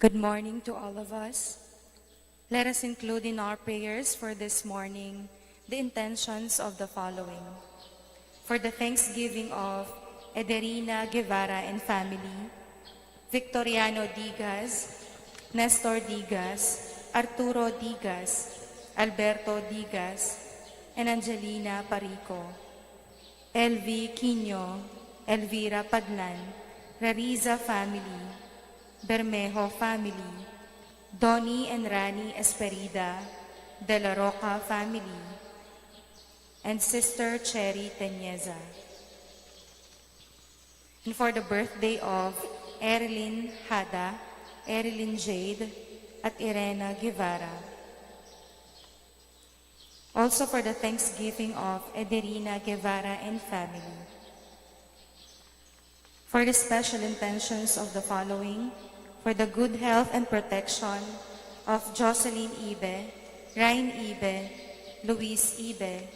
Good morning to all of us. Let us include in our prayers for this morning the intentions of the following. For the thanksgiving of Ederina Guevara and family, Victoriano Digas, Nestor Digas, Arturo Digas, Alberto Digas, and Angelina Parico. Elvi Quino, Elvira Padlan, Rariza family, Bermejo family, Donnie and Rani Esperida, De La Roca family, and Sister Cherry Tenyeza. And for the birthday of Erilyn Hada, Erilyn Jade, at Irena Guevara. Also for the thanksgiving of Ederina Guevara and family. For the special intentions of the following, for the good health and protection of Jocelyn Ibe, Ryan Ibe, Luis Ibe,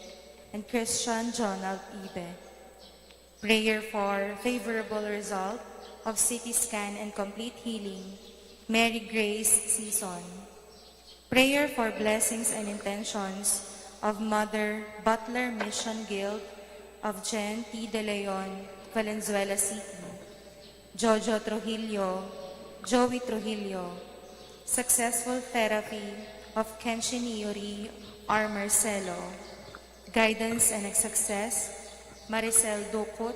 and Christian Jonald Ibe. Prayer for favorable result of CT scan and complete healing, Mary Grace Season. Prayer for blessings and intentions of Mother Butler Mission Guild of Jen T. De Leon, Valenzuela City, Jojo Trujillo, Joey Trujillo, successful therapy of Kenshin Yuri R. Marcelo, guidance and success, Maricel Ducot,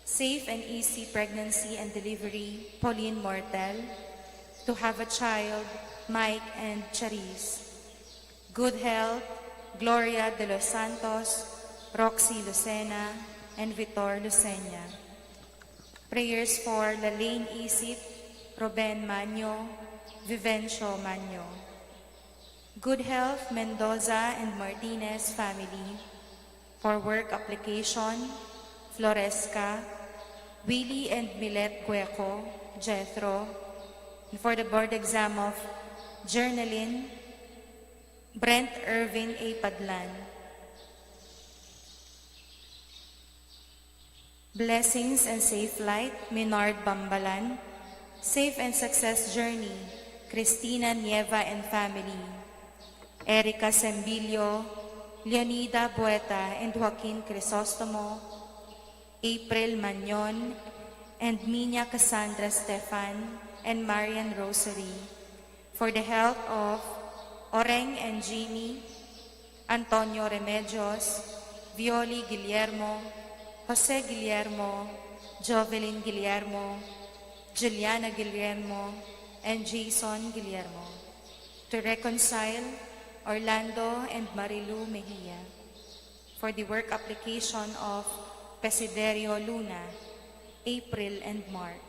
safe and easy pregnancy and delivery, Pauline Mortel, to have a child, Mike and Charis, good health, Gloria de los Santos, Roxy Lucena, and Vitor Lucena. Prayers for Lalaine Isip, Ruben Manyo, Vivencio Manyo. Good health, Mendoza and Martinez family. For work application, Floresca, Willie and Milet Cueco, Jethro. And for the board exam of Journalyn, Brent Irvin A. Padlan. Blessings and safe flight, Minard Bambalan. Safe and success journey, Cristina Nieva and family. Erica Sembilio, Leonida Bueta and Joaquin Crisostomo. April Magnon, and Mina Cassandra Stefan and Marian Rosary. For the health of Oreng and Jimmy, Antonio Remedios, Violi Guillermo, Jose Guillermo, Jovelyn Guillermo, Juliana Guillermo, and Jason Guillermo. To reconcile Orlando and Marilu Mejia. For the work application of Pesiderio Luna, April and Mark.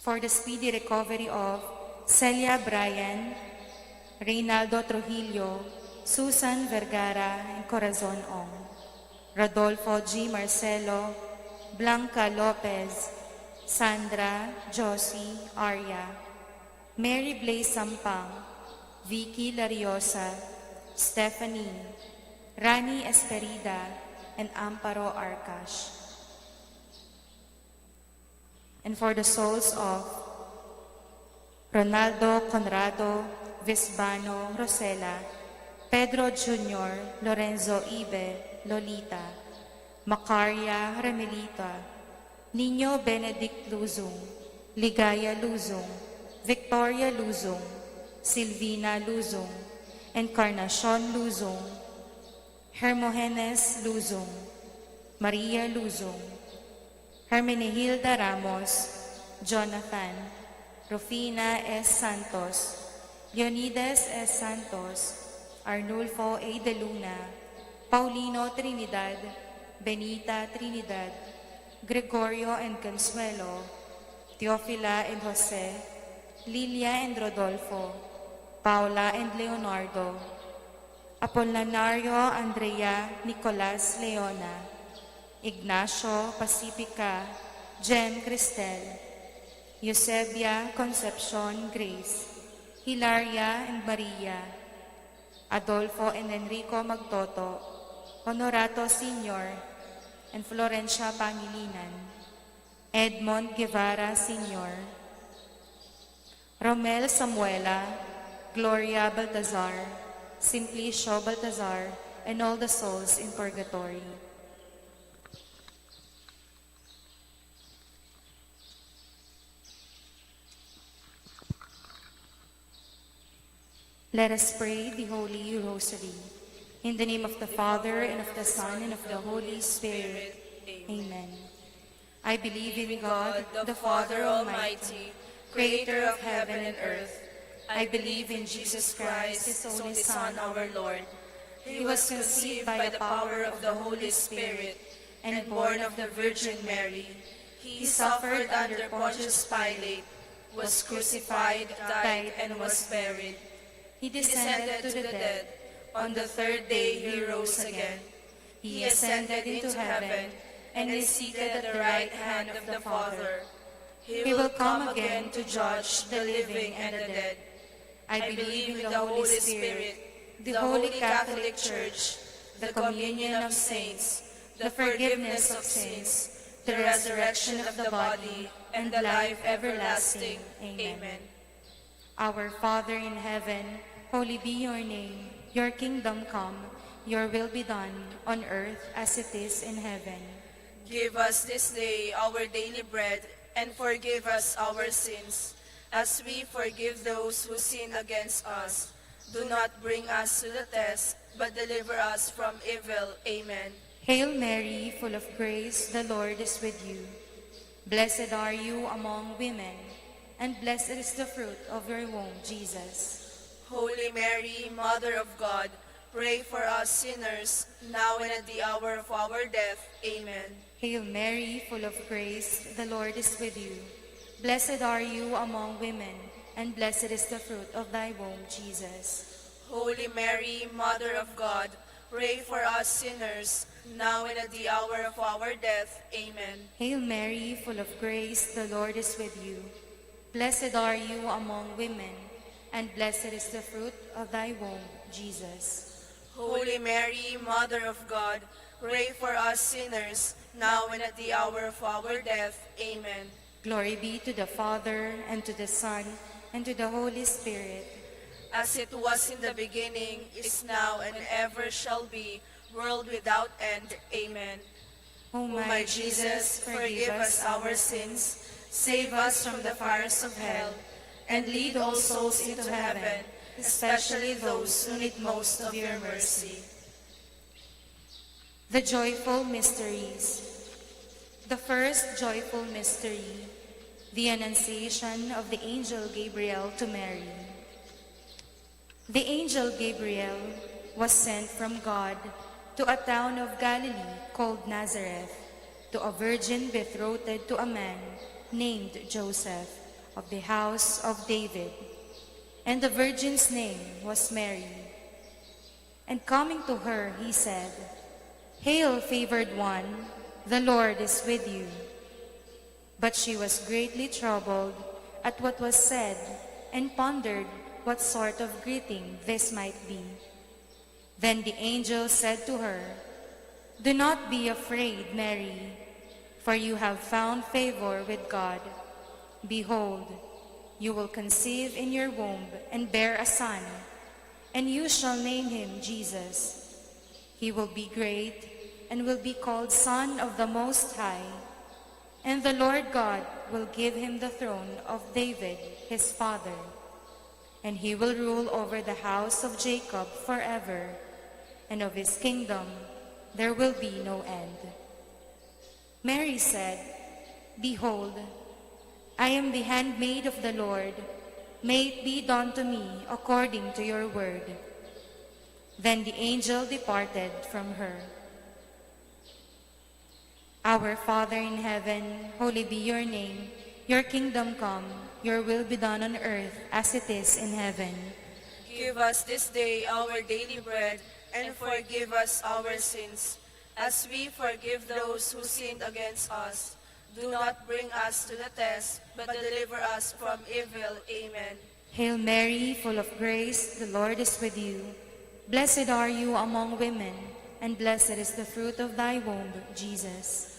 For the speedy recovery of Celia Bryan, Reynaldo Trujillo, Susan Vergara, and Corazon Ong. Rodolfo G. Marcelo, Blanca Lopez, Sandra, Josie, Arya, Mary Blaise Sampang, Vicky Lariosa, Stephanie, Rani Esperida, and Amparo Arcash. And for the souls of Ronaldo Conrado, Visbano Rosela, Pedro Jr., Lorenzo Ibe, Lolita, Macaria Remelita, Nino Benedict Luzong, Ligaya Luzong, Victoria Luzong, Silvina Luzong, Encarnacion Luzong, Hermogenes Luzong, Maria Luzong, Hermenegilda Ramos, Jonathan, Rufina S. Santos, Leonidas S. Santos, Arnulfo A. De Luna, Paulino Trinidad, Benita Trinidad, Gregorio and Consuelo, Teofila and Jose, Lilia and Rodolfo, Paula and Leonardo, Apolinario Andrea Nicolas Leona, Ignacio Pacifica, Jen Cristel, Eusebia Concepcion Grace, Hilaria and Maria, Adolfo and Enrico Magtoto, Honorato Sr., and Florencia Pangilinan. Edmond Guevara Sr., Romel Samuela, Gloria Baltazar, Simplicio Baltazar, and all the souls in purgatory. Let us pray the Holy Rosary. In the name of the Father, and of the Son, and of the Holy Spirit. Amen. I believe in God, the Father Almighty, creator of heaven and earth. I believe in Jesus Christ, his only Son, our Lord. He was conceived by the power of the Holy Spirit and born of the Virgin Mary. He suffered under Pontius Pilate, was crucified, died, and was buried. He descended to the dead. On the third day he rose again. He ascended into heaven and is seated at the right hand of the Father. He will come again to judge the living and the dead. I believe in the Holy Spirit, the Holy Catholic Church, the communion of saints, the forgiveness of sins, the resurrection of the body, and the life everlasting. Amen. Our Father in heaven, holy be your name. Your kingdom come, your will be done, on earth as it is in heaven. Give us this day our daily bread, and forgive us our sins, as we forgive those who sin against us. Do not bring us to the test, but deliver us from evil. Amen. Hail Mary, full of grace, the Lord is with you. Blessed are you among women, and blessed is the fruit of your womb, Jesus. Holy Mary, Mother of God, pray for us sinners, now and at the hour of our death. Amen. Hail Mary, full of grace, the Lord is with you. Blessed are you among women, and blessed is the fruit of thy womb, Jesus. Holy Mary, Mother of God, pray for us sinners, now and at the hour of our death. Amen. Hail Mary, full of grace, the Lord is with you. Blessed are you among women, and blessed is the fruit of thy womb, Jesus. Holy Mary, Mother of God, pray for us sinners, now and at the hour of our death. Amen. Glory be to the Father, and to the Son, and to the Holy Spirit. As it was in the beginning, is now, and ever shall be, world without end. Amen. O my Jesus, forgive us our sins, save us from the fires of hell, and lead all souls into heaven, especially those who need most of your mercy. The joyful mysteries. The first joyful mystery, the Annunciation of the angel Gabriel to Mary. The angel Gabriel was sent from God to a town of Galilee called Nazareth, to a virgin betrothed to a man named Joseph, of the house of David. And the virgin's name was Mary. And coming to her, he said, Hail, favored one, the Lord is with you. But she was greatly troubled at what was said, and pondered what sort of greeting this might be. Then the angel said to her, Do not be afraid, Mary, for you have found favor with God. Behold, you will conceive in your womb and bear a son, and you shall name him Jesus. He will be great and will be called Son of the Most High, and the Lord God will give him the throne of David, his father, and he will rule over the house of Jacob forever, and of his kingdom there will be no end. Mary said, Behold, I am the handmaid of the Lord. May it be done to me according to your word. Then the angel departed from her. Our Father in heaven, holy be your name. Your kingdom come, your will be done on earth as it is in heaven. Give us this day our daily bread, and forgive us our sins, as we forgive those who sinned against us. Do not bring us to the test, but deliver us from evil. Amen. Hail Mary, full of grace, the Lord is with you. Blessed are you among women, and blessed is the fruit of thy womb, Jesus.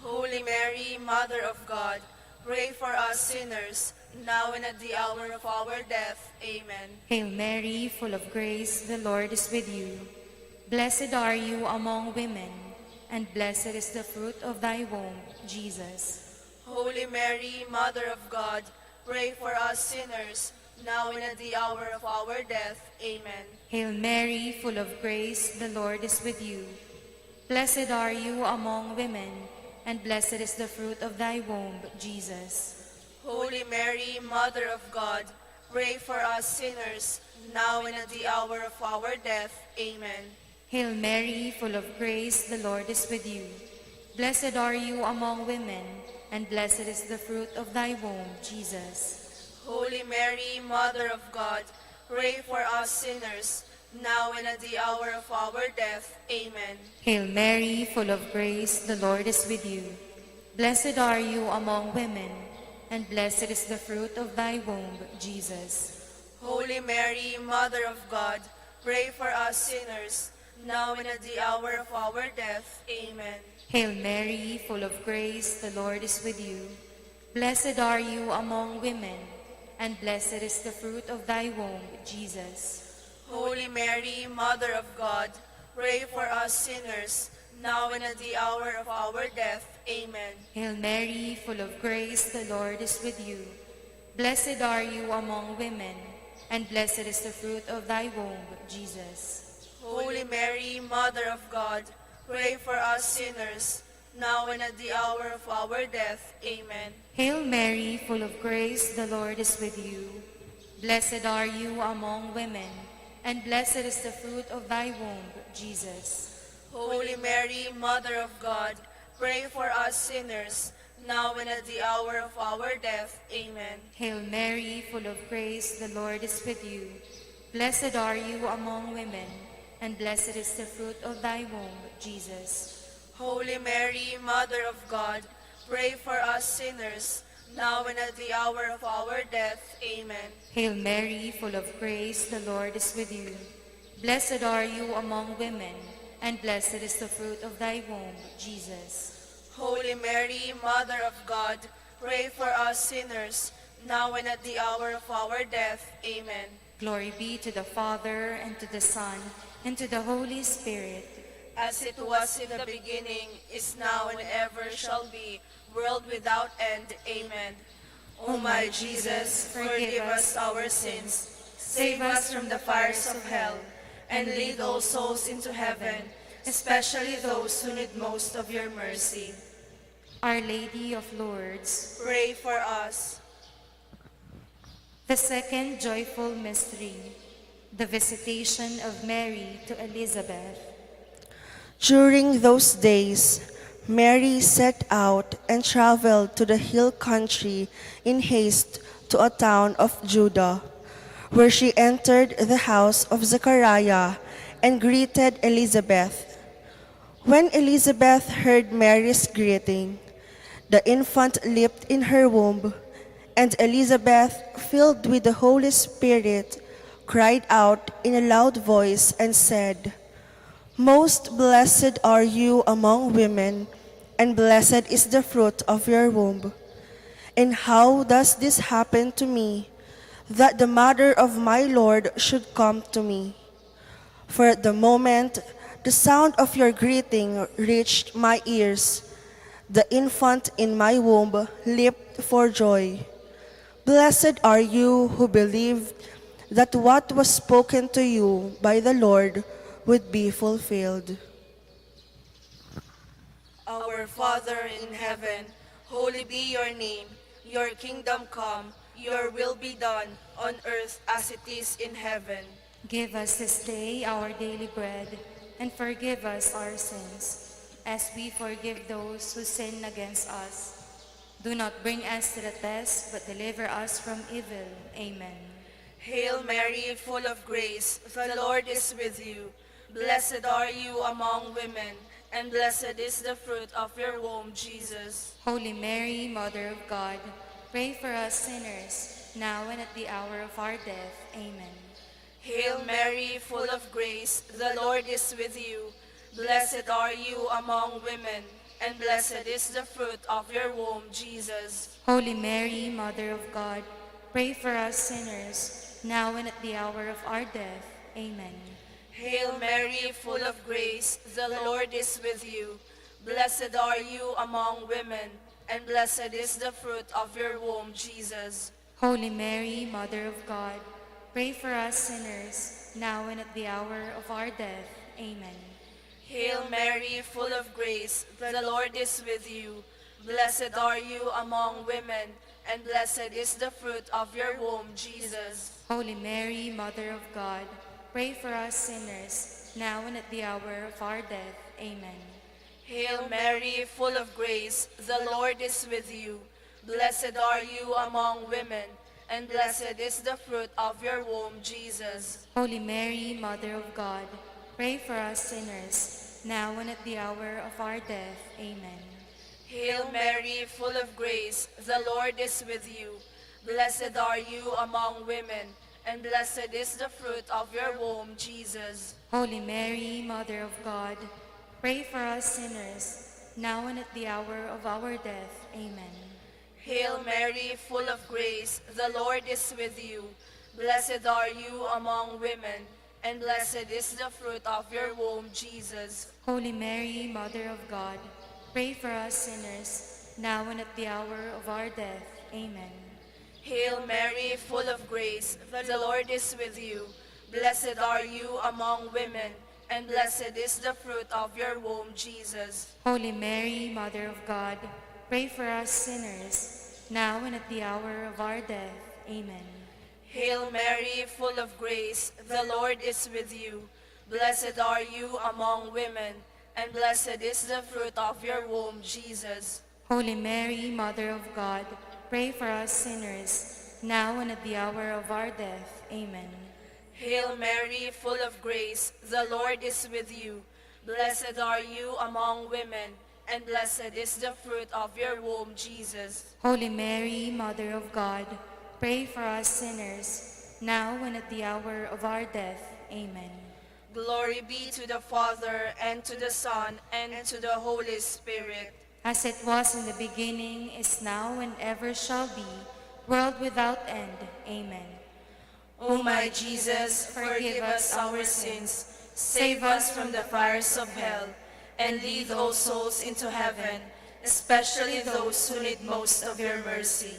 Holy Mary, Mother of God, pray for us sinners, now and at the hour of our death. Amen. Hail Mary, full of grace, the Lord is with you. Blessed are you among women, and blessed is the fruit of thy womb, Jesus. Holy Mary, Mother of God, pray for us sinners, now and at the hour of our death. Amen. Hail Mary, full of grace, the Lord is with you. Blessed are you among women, and blessed is the fruit of thy womb, Jesus. Holy Mary, Mother of God, pray for us sinners, now and at the hour of our death. Amen. Hail Mary, full of grace, the Lord is with you. Blessed are you among women, and blessed is the fruit of thy womb, Jesus. Holy Mary, Mother of God, pray for us sinners, now and at the hour of our death. Amen. Hail Mary, full of grace, the Lord is with you. Blessed are you among women, and blessed is the fruit of thy womb, Jesus. Holy Mary, Mother of God, pray for us sinners, now and at the hour of our death. Amen. Hail Mary, full of grace, the Lord is with you. Blessed are you among women, and blessed is the fruit of thy womb, Jesus. Holy Mary, Mother of God, pray for us sinners, now and at the hour of our death. Amen. Hail Mary, full of grace, the Lord is with you. Blessed are you among women, and blessed is the fruit of thy womb, Jesus. Holy Mary, Mother of God, pray for us sinners, now and at the hour of our death. Amen. Hail Mary, full of grace, the Lord is with you. Blessed are you among women, and blessed is the fruit of thy womb, Jesus. Holy Mary, Mother of God, pray for us sinners, now and at the hour of our death. Amen. Hail Mary, full of grace, the Lord is with you. Blessed are you among women, and blessed is the fruit of thy womb, Jesus. Holy Mary, Mother of God, pray for us sinners, now and at the hour of our death. Amen. Hail Mary, full of grace, the Lord is with you. Blessed are you among women, and blessed is the fruit of thy womb, Jesus. Holy Mary, Mother of God, pray for us sinners, now and at the hour of our death. Amen. Glory be to the Father, and to the Son, and to the Holy Spirit. As it was in the beginning, is now, and ever shall be, world without end. Amen. O my Jesus, forgive us our sins, save us from the fires of hell, and lead all souls into heaven, especially those who need most of your mercy. Our Lady of Lourdes. Pray for us. The second joyful mystery, the visitation of Mary to Elizabeth. During those days, Mary set out and traveled to the hill country in haste to a town of Judah, where she entered the house of Zechariah and greeted Elizabeth. When Elizabeth heard Mary's greeting, the infant leaped in her womb, and Elizabeth, filled with the Holy Spirit, cried out in a loud voice and said, "Most blessed are you among women, and blessed is the fruit of your womb. And how does this happen to me, that the mother of my Lord should come to me? For at the moment the sound of your greeting reached my ears, the infant in my womb leaped for joy. Blessed are you who believed that what was spoken to you by the Lord would be fulfilled." Our Father in heaven, holy be your name. Your kingdom come, your will be done, on earth as it is in heaven. Give us this day our daily bread, and forgive us our sins, as we forgive those who sin against us. Do not bring us to the test, but deliver us from evil. Amen. Hail Mary, full of grace, the Lord is with you. Blessed are you among women, and blessed is the fruit of your womb, Jesus. Holy Mary, Mother of God, pray for us sinners, now and at the hour of our death. Amen. Hail Mary, full of grace, the Lord is with you. Blessed are you among women, and blessed is the fruit of your womb, Jesus. Holy Mary, Mother of God, pray for us sinners, now and at the hour of our death. Amen. Hail Mary, full of grace, the Lord is with you. Blessed are you among women, and blessed is the fruit of your womb, Jesus. Holy Mary, Mother of God, pray for us sinners, now and at the hour of our death. Amen. Hail Mary, full of grace, the Lord is with you. Blessed are you among women, and blessed is the fruit of your womb, Jesus. Holy Mary, Mother of God, pray for us sinners, now and at the hour of our death. Amen. Hail Mary, full of grace, the Lord is with you. Blessed are you among women, and blessed is the fruit of your womb, Jesus. Holy Mary, Mother of God, pray for us sinners, now and at the hour of our death. Amen. Hail Mary, full of grace, the Lord is with you. Blessed are you among women, and blessed is the fruit of your womb, Jesus. Holy Mary, Mother of God, pray for us sinners, now and at the hour of our death. Amen. Hail Mary, full of grace, the Lord is with you. Blessed are you among women, and blessed is the fruit of your womb, Jesus. Holy Mary, Mother of God, pray for us sinners, now and at the hour of our death. Amen. Hail Mary, full of grace, the Lord is with you. Blessed are you among women, and blessed is the fruit of your womb, Jesus. Holy Mary, Mother of God, pray for us sinners, now and at the hour of our death. Amen. Hail Mary, full of grace, the Lord is with you. Blessed are you among women, and blessed is the fruit of your womb, Jesus. Holy Mary, Mother of God, pray for us sinners, now and at the hour of our death. Amen. Hail Mary, full of grace, the Lord is with you. Blessed are you among women, and blessed is the fruit of your womb, Jesus. Holy Mary, Mother of God, pray for us sinners, now and at the hour of our death. Amen. Glory be to the Father, and to the Son, and to the Holy Spirit. As it was in the beginning, is now, and ever shall be, world without end. Amen. O my Jesus, forgive us our sins, save us from the fires of hell, and lead all souls into heaven, especially those who need most of your mercy.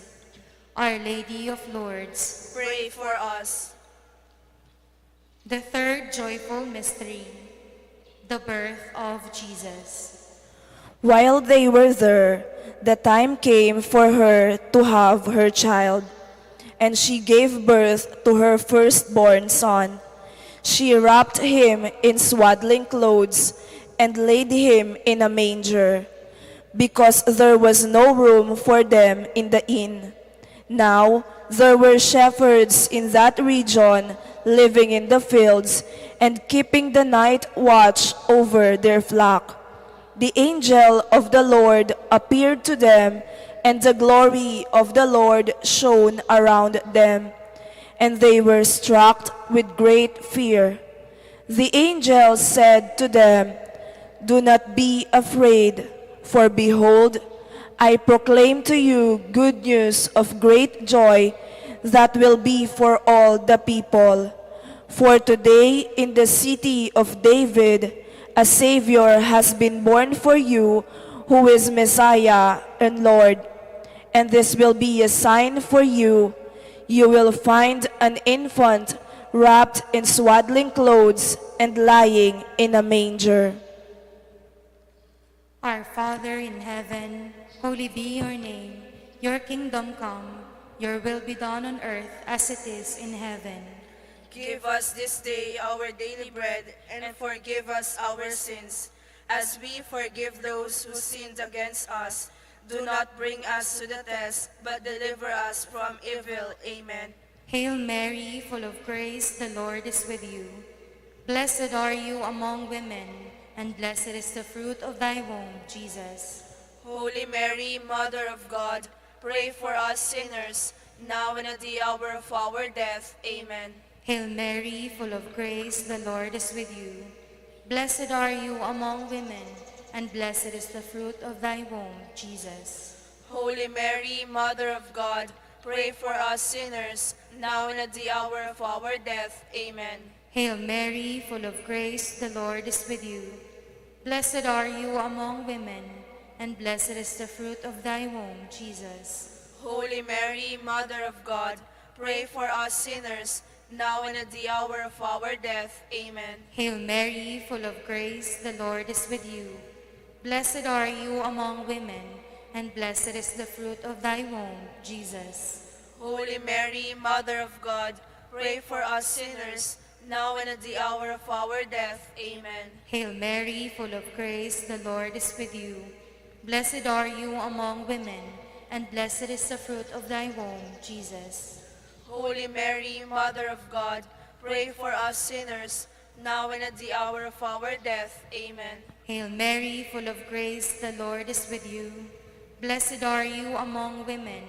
Our Lady of Lourdes. Pray for us. The third joyful mystery, the birth of Jesus. While they were there, the time came for her to have her child, and she gave birth to her firstborn son. She wrapped him in swaddling clothes and laid him in a manger, because there was no room for them in the inn. Now there were shepherds in that region living in the fields and keeping the night watch over their flock. The angel of the Lord appeared to them, and the glory of the Lord shone around them, and they were struck with great fear. The angel said to them, "Do not be afraid, for behold, I proclaim to you good news of great joy that will be for all the people. For today in the city of David a Savior has been born for you, who is Messiah and Lord. And this will be a sign for you. You will find an infant wrapped in swaddling clothes and lying in a manger." Our Father in heaven, holy be your name. Your kingdom come, your will be done on earth as it is in heaven. Give us this day our daily bread, and forgive us our sins, as we forgive those who sinned against us. Do not bring us to the test, but deliver us from evil. Amen. Hail Mary, full of grace, the Lord is with you. Blessed are you among women, and blessed is the fruit of thy womb, Jesus. Holy Mary, Mother of God, pray for us sinners, now and at the hour of our death. Amen. Hail Mary, full of grace, the Lord is with you. Blessed are you among women, and blessed is the fruit of thy womb, Jesus. Holy Mary, Mother of God, pray for us sinners, now and at the hour of our death. Amen. Hail Mary, full of grace, the Lord is with you. Blessed are you among women, and blessed is the fruit of thy womb, Jesus. Holy Mary, Mother of God, pray for us sinners, now and at the hour of our death. Amen. Hail Mary, full of grace, the Lord is with you. Blessed are you among women, and blessed is the fruit of thy womb, Jesus. Holy Mary, Mother of God, pray for us sinners, now and at the hour of our death. Amen. Hail Mary, full of grace, the Lord is with you. Blessed are you among women, and blessed is the fruit of thy womb, Jesus. Holy Mary, Mother of God, pray for us sinners, now and at the hour of our death. Amen. Hail Mary, full of grace, the Lord is with you. Blessed are you among women,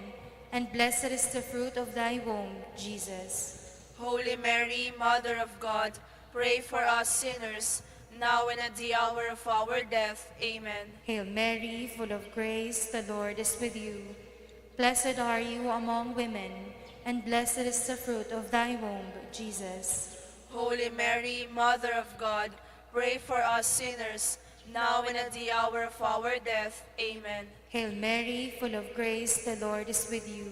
and blessed is the fruit of thy womb, Jesus. Holy Mary, Mother of God, pray for us sinners, now and at the hour of our death. Amen. Hail Mary, full of grace, the Lord is with you. Blessed are you among women, and blessed is the fruit of thy womb, Jesus. Holy Mary, Mother of God, pray for us sinners, now and at the hour of our death. Amen. Hail Mary, full of grace, the Lord is with you.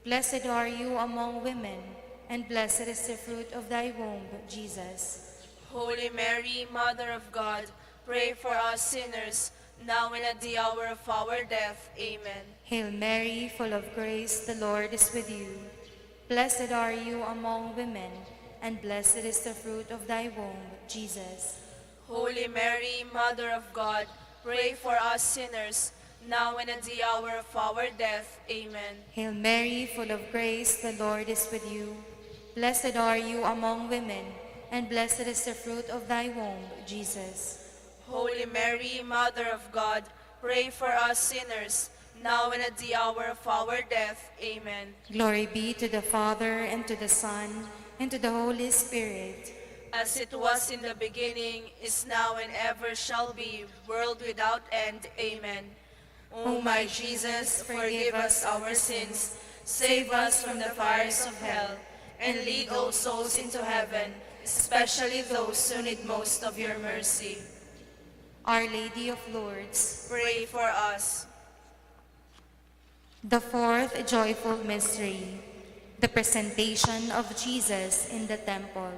Blessed are you among women, and blessed is the fruit of thy womb, Jesus. Holy Mary, Mother of God, pray for us sinners, now and at the hour of our death. Amen. Hail Mary, full of grace, the Lord is with you. Blessed are you among women, and blessed is the fruit of thy womb, Jesus. Holy Mary, Mother of God, pray for us sinners, now and at the hour of our death. Amen. Hail Mary, full of grace, the Lord is with you. Blessed are you among women, and blessed is the fruit of thy womb, Jesus. Holy Mary, Mother of God, pray for us sinners, now and at the hour of our death. Amen. Glory be to the Father, and to the Son, and to the Holy Spirit. As it was in the beginning, is now, and ever shall be, world without end. Amen. O my Jesus, forgive us our sins, save us from the fires of hell, and lead all souls into heaven, especially those who need most of your mercy. Our Lady of Lourdes. Pray for us. The fourth joyful mystery, the presentation of Jesus in the temple.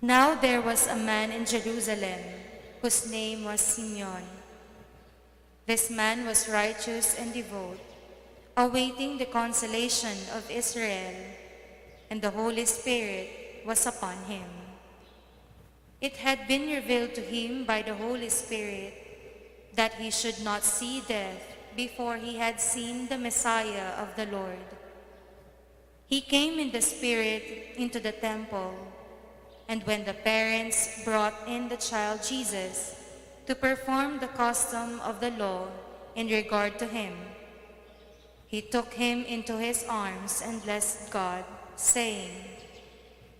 Now there was a man in Jerusalem whose name was Simeon. This man was righteous and devout, awaiting the consolation of Israel, and the Holy Spirit was upon him. It had been revealed to him by the Holy Spirit that he should not see death before he had seen the Messiah of the Lord. He came in the Spirit into the temple, and when the parents brought in the child Jesus to perform the custom of the law in regard to him, he took him into his arms and blessed God, saying,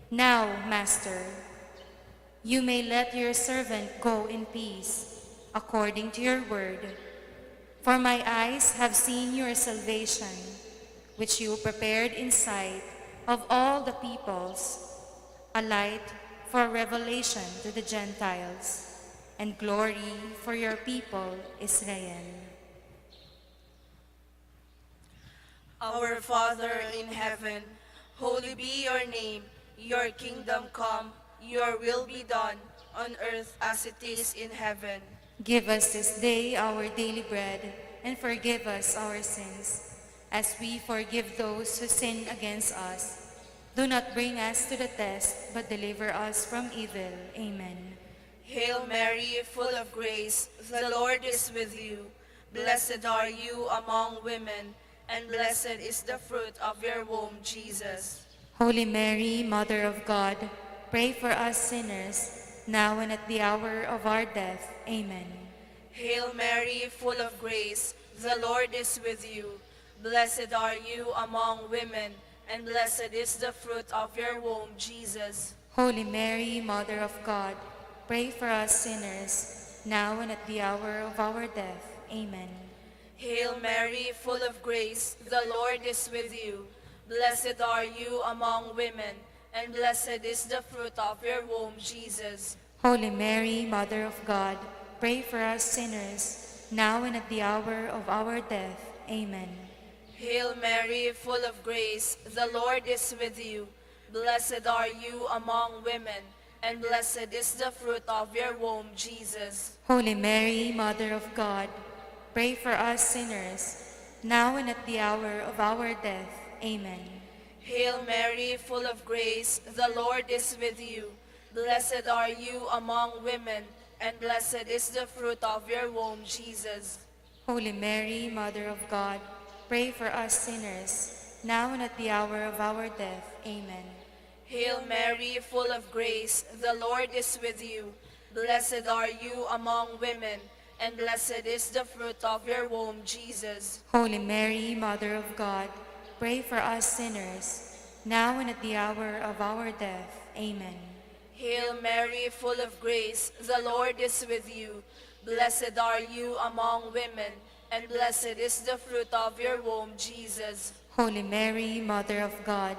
"Now, Master, you may let your servant go in peace, according to your word. For my eyes have seen your salvation, which you prepared in sight of all the peoples, a light for revelation to the Gentiles, and glory for your people Israel." Our Father in heaven, holy be your name. Your kingdom come, your will be done, on earth as it is in heaven. Give us this day our daily bread, and forgive us our sins, as we forgive those who sin against us. Do not bring us to the test, but deliver us from evil. Amen. Hail Mary, full of grace, the Lord is with you. Blessed are you among women, and blessed is the fruit of your womb, Jesus. Holy Mary, Mother of God, pray for us sinners, now and at the hour of our death. Amen. Hail Mary, full of grace, the Lord is with you. Blessed are you among women, and blessed is the fruit of your womb, Jesus. Holy Mary, Mother of God, pray for us sinners, now and at the hour of our death. Amen. Hail Mary, full of grace, the Lord is with you. Blessed are you among women, and blessed is the fruit of your womb, Jesus. Holy Mary, Mother of God, pray for us sinners, now and at the hour of our death. Amen. Hail Mary, full of grace, the Lord is with you. Blessed are you among women, and blessed is the fruit of your womb, Jesus. Holy Mary, Mother of God, pray for us sinners, now and at the hour of our death. Amen. Hail Mary, full of grace, the Lord is with you. Blessed are you among women, and blessed is the fruit of your womb, Jesus. Holy Mary, Mother of God, pray for us sinners, now and at the hour of our death. Amen. Hail Mary, full of grace, the Lord is with you. Blessed are you among women, and blessed is the fruit of your womb, Jesus. Holy Mary, Mother of God, pray for us sinners, now and at the hour of our death. Amen. Hail Mary, full of grace, the Lord is with you. Blessed are you among women, and blessed is the fruit of your womb, Jesus. Holy Mary, Mother of God,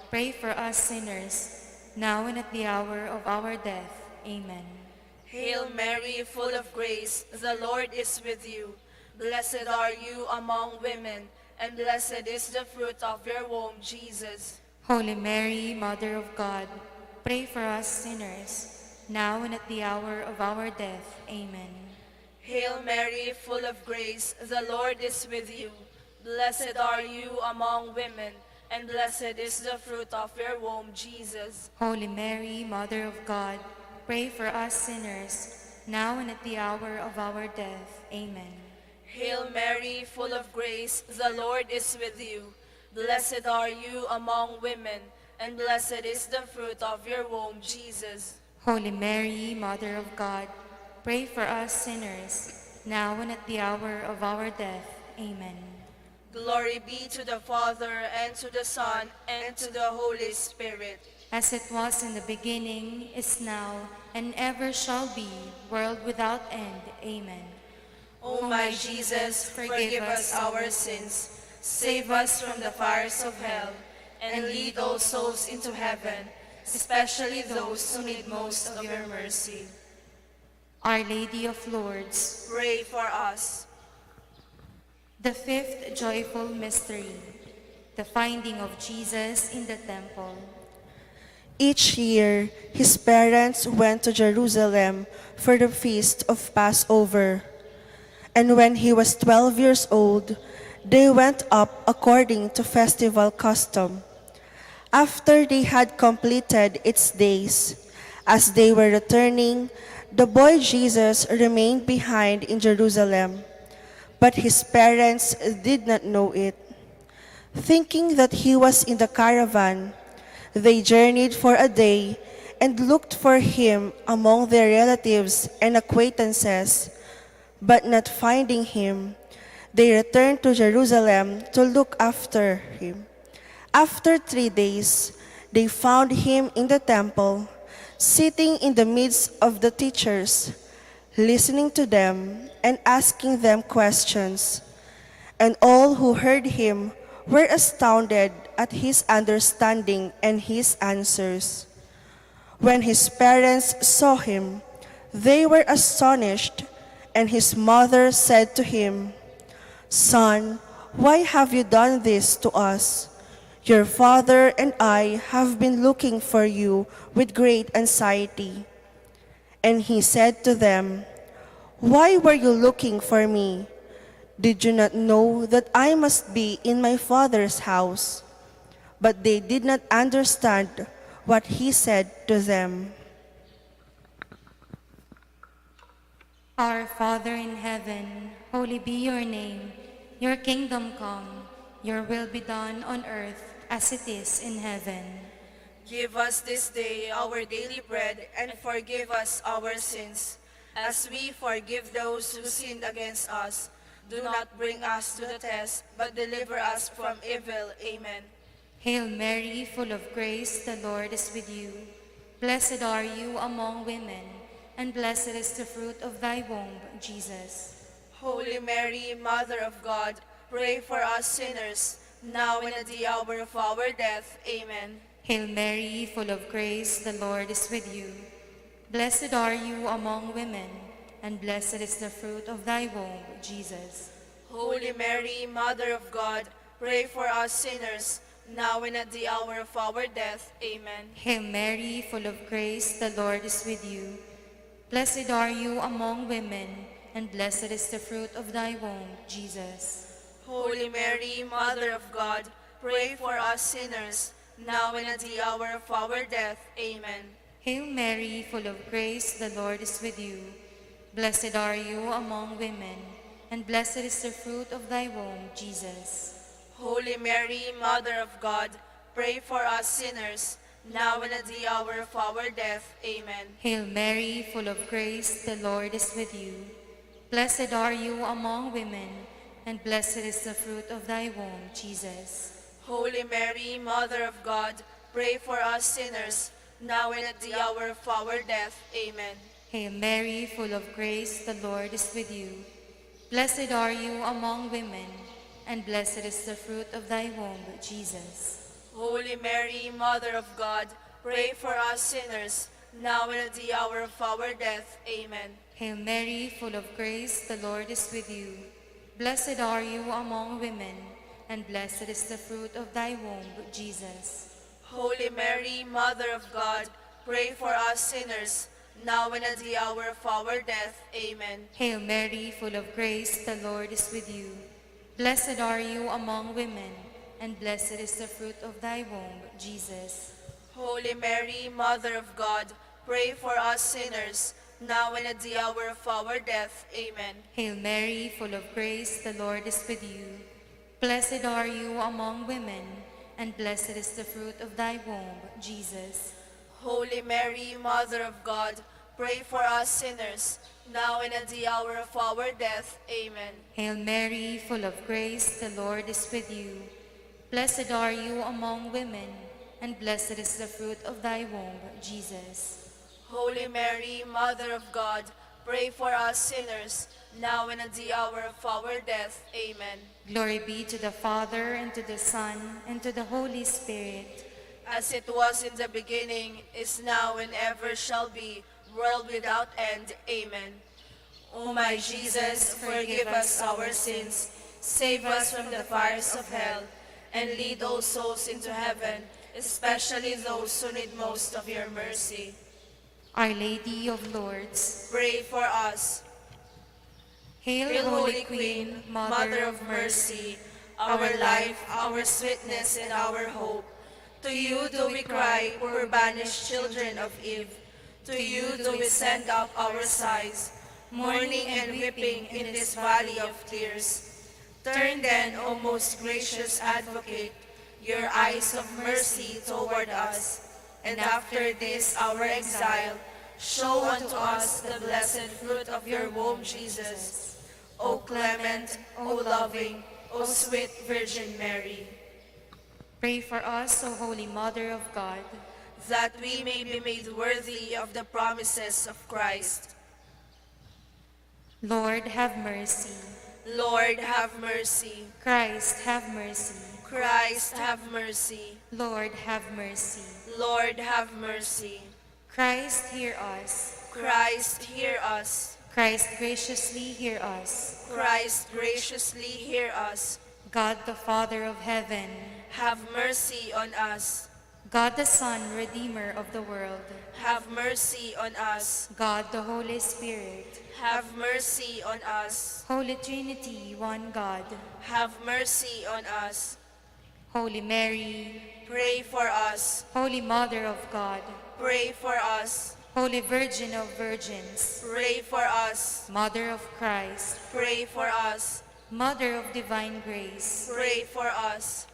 pray for us sinners, now and at the hour of our death. Amen. Hail Mary, full of grace, the Lord is with you. Blessed are you among women, and blessed is the fruit of your womb, Jesus. Holy Mary, Mother of God, pray for us sinners, now and at the hour of our death. Amen. Hail Mary, full of grace, the Lord is with you. Blessed are you among women, and blessed is the fruit of your womb, Jesus. Holy Mary, Mother of God, pray for us sinners, now and at the hour of our death. Amen. Hail Mary, full of grace, the Lord is with you. Blessed are you among women, and blessed is the fruit of your womb, Jesus. Holy Mary, Mother of God, pray for us sinners, now and at the hour of our death. Amen. Glory be to the Father, and to the Son, and to the Holy Spirit. As it was in the beginning, is now, and ever shall be, world without end. Amen. O my Jesus, forgive us our sins, save us from the fires of hell, and lead all souls into heaven, especially those who need most of your mercy. Our Lady of Lourdes. Pray for us. The fifth joyful mystery, the finding of Jesus in the temple. Each year, his parents went to Jerusalem for the feast of Passover. And when he was 12 years old, they went up according to festival custom. After they had completed its days, as they were returning, the boy Jesus remained behind in Jerusalem, but his parents did not know it. Thinking that he was in the caravan, they journeyed for a day and looked for him among their relatives and acquaintances, but not finding him, they returned to Jerusalem to look after him. After 3 days, they found him in the temple, sitting in the midst of the teachers, listening to them and asking them questions. And all who heard him were astounded at his understanding and his answers. When his parents saw him, they were astonished, and his mother said to him, "Son, why have you done this to us? Your father and I have been looking for you with great anxiety." And he said to them, "Why were you looking for me? Did you not know that I must be in my Father's house?" But they did not understand what he said to them. Our Father in heaven, holy be your name. Your kingdom come, your will be done on earth as it is in heaven. Give us this day our daily bread, and forgive us our sins, as we forgive those who sinned against us. Do not bring us to the test, but deliver us from evil. Amen. Hail Mary, full of grace, the Lord is with you. Blessed are you among women, and blessed is the fruit of thy womb, Jesus. Holy Mary, Mother of God, pray for us sinners, now and at the hour of our death. Amen. Hail Mary, full of grace, the Lord is with you. Blessed are you among women, and blessed is the fruit of thy womb, Jesus. Holy Mary, Mother of God, pray for us sinners, now and at the hour of our death. Amen. Hail Mary, full of grace, the Lord is with you. Blessed are you among women, and blessed is the fruit of thy womb, Jesus. Holy Mary, Mother of God, pray for us sinners, now and at the hour of our death. Amen. Hail Mary, full of grace, the Lord is with you. Blessed are you among women, and blessed is the fruit of thy womb, Jesus. Holy Mary, Mother of God, pray for us sinners, now and at the hour of our death. Amen. Hail Mary, full of grace, the Lord is with you. Blessed are you among women, and blessed is the fruit of thy womb, Jesus. Holy Mary, Mother of God, pray for us sinners, now and at the hour of our death. Amen. Hail Mary, full of grace, the Lord is with you. Blessed are you among women, and blessed is the fruit of thy womb, Jesus. Holy Mary, Mother of God, pray for us sinners, now and at the hour of our death. Amen. Hail Mary, full of grace, the Lord is with you. Blessed are you among women, and blessed is the fruit of thy womb, Jesus. Holy Mary, Mother of God, pray for us sinners, now and at the hour of our death. Amen. Hail Mary, full of grace, the Lord is with you. Blessed are you among women, and blessed is the fruit of thy womb, Jesus. Holy Mary, Mother of God, pray for us sinners, now and at the hour of our death. Amen. Hail Mary, full of grace, the Lord is with you. Blessed are you among women, and blessed is the fruit of thy womb, Jesus. Holy Mary, Mother of God, pray for us sinners, now and at the hour of our death. Amen. Hail Mary, full of grace, the Lord is with you. Blessed are you among women, and blessed is the fruit of thy womb, Jesus. Holy Mary, Mother of God, pray for us sinners, now and at the hour of our death. Amen. Glory be to the Father, and to the Son, and to the Holy Spirit. As it was in the beginning, is now, and ever shall be, world without end. Amen. O my Jesus, forgive us our sins, save us from the fires of hell, and lead all souls into heaven, especially those who need most of your mercy. Our Lady of Lourdes, Pray for us. Hail, Hail, Holy Queen, Mother of Mercy, our life, our sweetness, and our hope. To you do we cry, poor banished children of Eve. To you do we send up our sighs, mourning and weeping in this valley of tears. Turn then, O most gracious Advocate, your eyes of mercy toward us, and after this our exile, show unto us the blessed fruit of your womb, Jesus. O clement, O loving, O sweet Virgin Mary, pray for us, O Holy Mother of God, that we may be made worthy of the promises of Christ. Lord, have mercy. Lord, have mercy. Christ, have mercy. Christ, have mercy. Lord, have mercy. Lord, have mercy. Christ, hear us. Christ, hear us. Christ, graciously hear us. Christ, graciously hear us. God the Father of heaven, Have mercy on us. God the Son, Redeemer of the world, Have mercy on us. God the Holy Spirit, Have mercy on us. Holy Trinity, one God, Have mercy on us. Holy Mary, Pray for us. Holy Mother of God, Pray for us. Holy Virgin of Virgins, Pray for us. Mother of Christ, Pray for us. Mother of divine grace, Pray for us.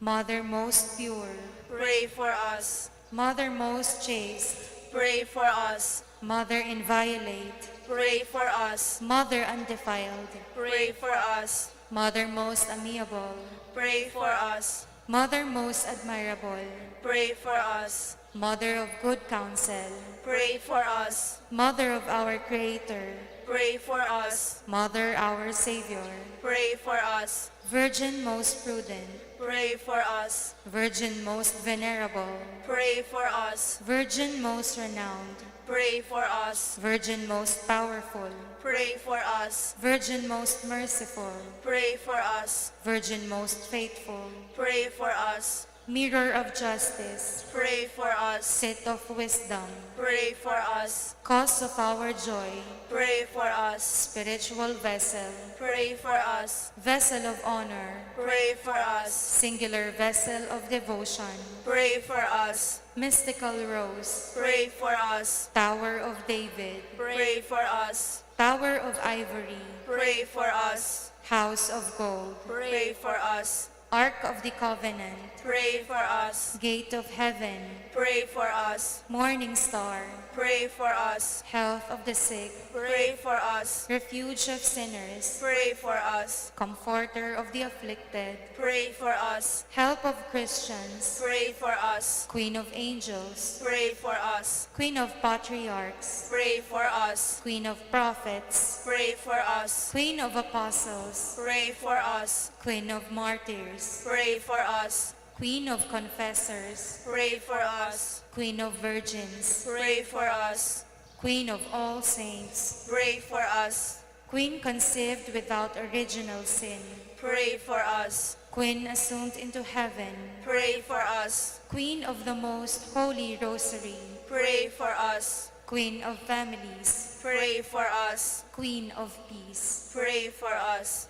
Mother most pure, Pray for us. Mother most chaste, Pray for us. Mother inviolate, Pray for us. Mother undefiled, Pray for us. Mother most amiable, Pray for us. Mother most admirable, Pray for us. Mother of good counsel, pray for us. Mother of our Creator, Pray for us. Mother our Savior, Pray for us. Virgin most prudent, Pray for us. Virgin most venerable, Pray for us. Virgin most renowned, Pray for us. Virgin most powerful, Pray for us. Virgin most merciful, Pray for us. Virgin most faithful, Pray for us. Mirror of justice, Pray for us. Seat of wisdom, Pray for us. Cause of our joy, Pray for us. Spiritual vessel, Pray for us. Vessel of honor, Pray for us. Singular vessel of devotion, Pray for us. Mystical rose, Pray for us. Tower of David, Pray for us. Tower of ivory, Pray for us. House of gold, Pray for us. Ark of the covenant, Pray for us. Gate of heaven, Pray for us. Morning star, Pray for us. Health of the sick, Pray for us. Refuge of sinners, Pray for us. Comforter of the afflicted, Pray for us. Help of Christians, Pray for us. Queen of angels, Pray for us. Queen of patriarchs, Pray for us. Queen of prophets, Pray for us. Queen of apostles, Pray for us. Queen of martyrs, Pray for us. Queen of confessors, Pray for us. Queen of virgins, Pray for us. Queen of all saints, Pray for us. Queen conceived without original sin, Pray for us. Queen assumed into heaven, Pray for us. Queen of the most Holy Rosary, Pray for us. Queen of families, Pray for us. Queen of peace. Pray for us.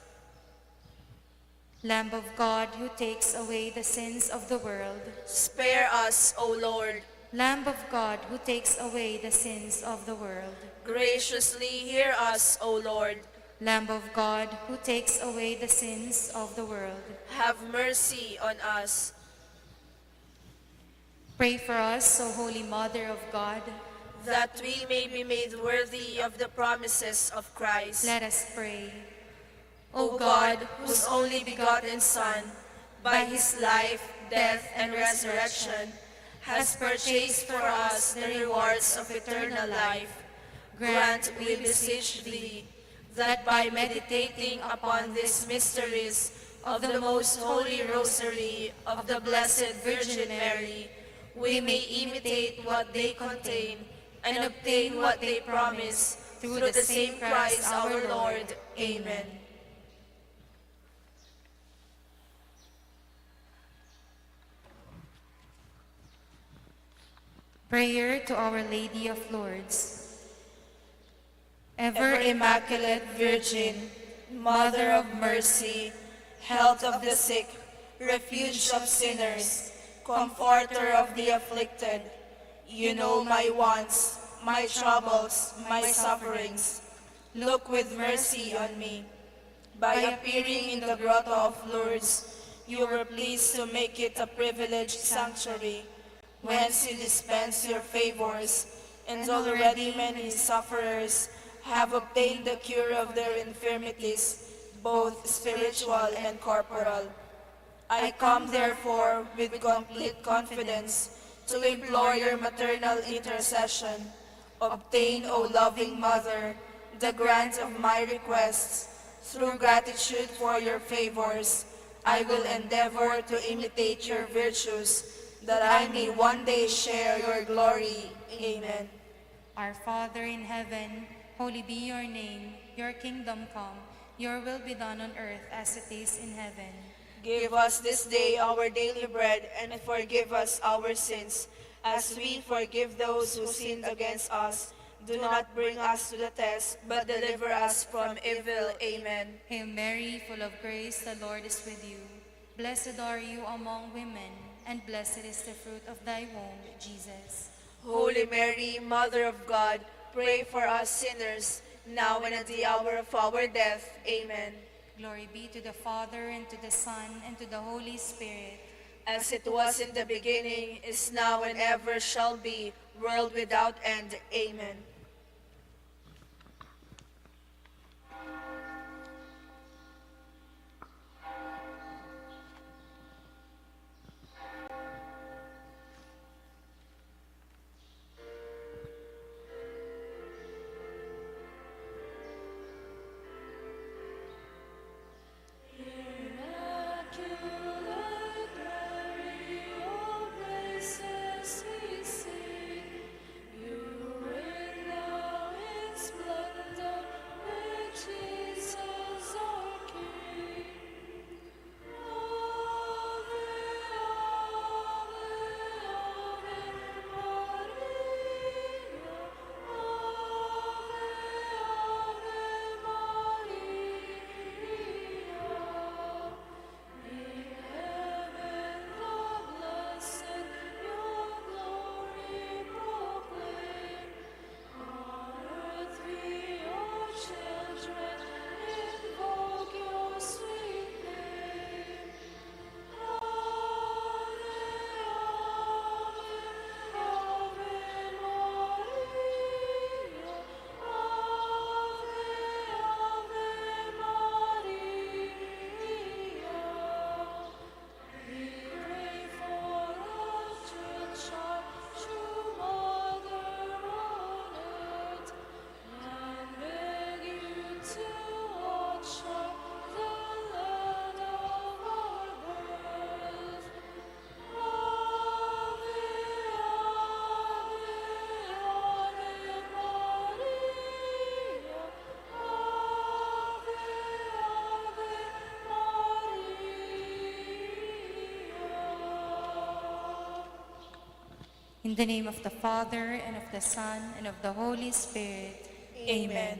Lamb of God who takes away the sins of the world, Spare us, O Lord. Lamb of God who takes away the sins of the world, Graciously hear us, O Lord. Lamb of God who takes away the sins of the world, Have mercy on us. pray for us, O Holy Mother of God. That we may be made worthy of the promises of Christ. Let us pray. O God, whose only begotten Son, by his life, death, and resurrection, has purchased for us the rewards of eternal life, grant, we beseech thee, that by meditating upon these mysteries of the most holy Rosary of the Blessed Virgin Mary, we may imitate what they contain and obtain what they promise, through the same Christ our Lord. Amen. Prayer to Our Lady of Lourdes. Ever Immaculate Virgin, Mother of Mercy, Health of the sick, Refuge of sinners, Comforter of the afflicted, you know my wants, my troubles, my sufferings. Look with mercy on me. By appearing in the grotto of Lourdes, you were pleased to make it a privileged sanctuary, whence you dispense your favors, and already many sufferers have obtained the cure of their infirmities, both spiritual and corporal. I come therefore with complete confidence to implore your maternal intercession. Obtain, O loving Mother, the grant of my requests. Through gratitude for your favors, I will endeavor to imitate your virtues, that I may one day share your glory. Amen. Our Father in heaven, holy be your name. Your kingdom come. Your will be done on earth as it is in heaven. Give us this day our daily bread, and forgive us our sins, as we forgive those who sin against us. Do not bring us to the test, but deliver us from evil. Amen. Hail Mary, full of grace, the Lord is with you. Blessed are you among women, and blessed is the fruit of thy womb, Jesus. Holy Mary, Mother of God, pray for us sinners, now and at the hour of our death. Amen. Glory be to the Father, and to the Son, and to the Holy Spirit. As it was in the beginning, is now, and ever shall be, world without end. Amen. In the name of the Father, and of the Son, and of the Holy Spirit. Amen.